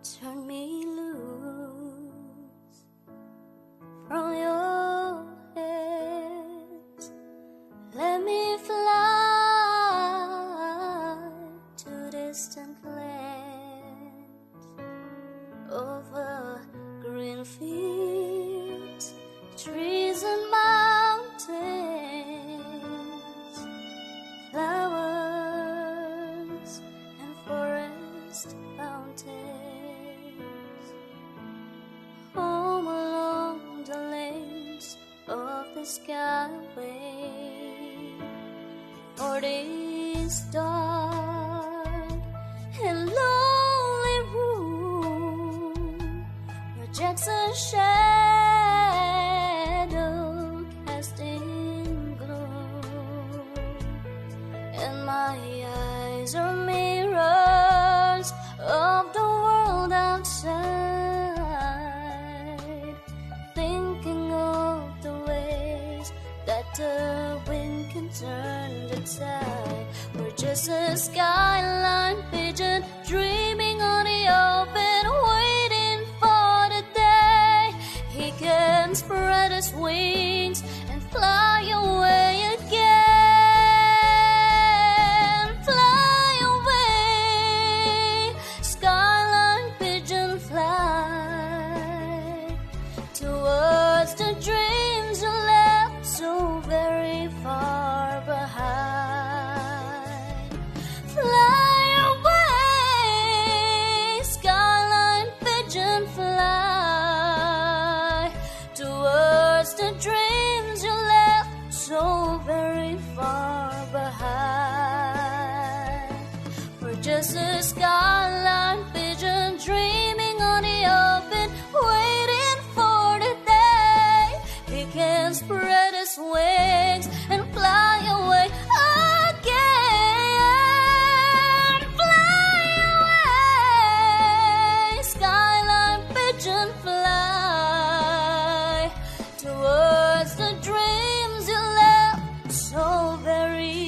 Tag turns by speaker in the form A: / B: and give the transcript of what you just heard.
A: turn me loose from your hands. Let me fly to distant lands, over green fields, trees and mountains, flowers and forest fountains, home along the lanes of the skyway. For this dark and lonely room projects a shadow cast in gloom, and my eyes are mirrors of the world outside, thinking of the ways that the wind can turn the tide. We're just a skyline pigeon dreaming on the open, waiting for the day he can spread his wings and fly away again. Fly away, skyline pigeon, fly towards the dreams you left so very far behind. Fly away, skyline pigeon, fly towards the dreams you left so very far behind. We're just a skyline pigeon dreaming on the open, waiting for the day he can spread his wings and fly away again. Fly away, skyline pigeon, fly towards the dreams you left so very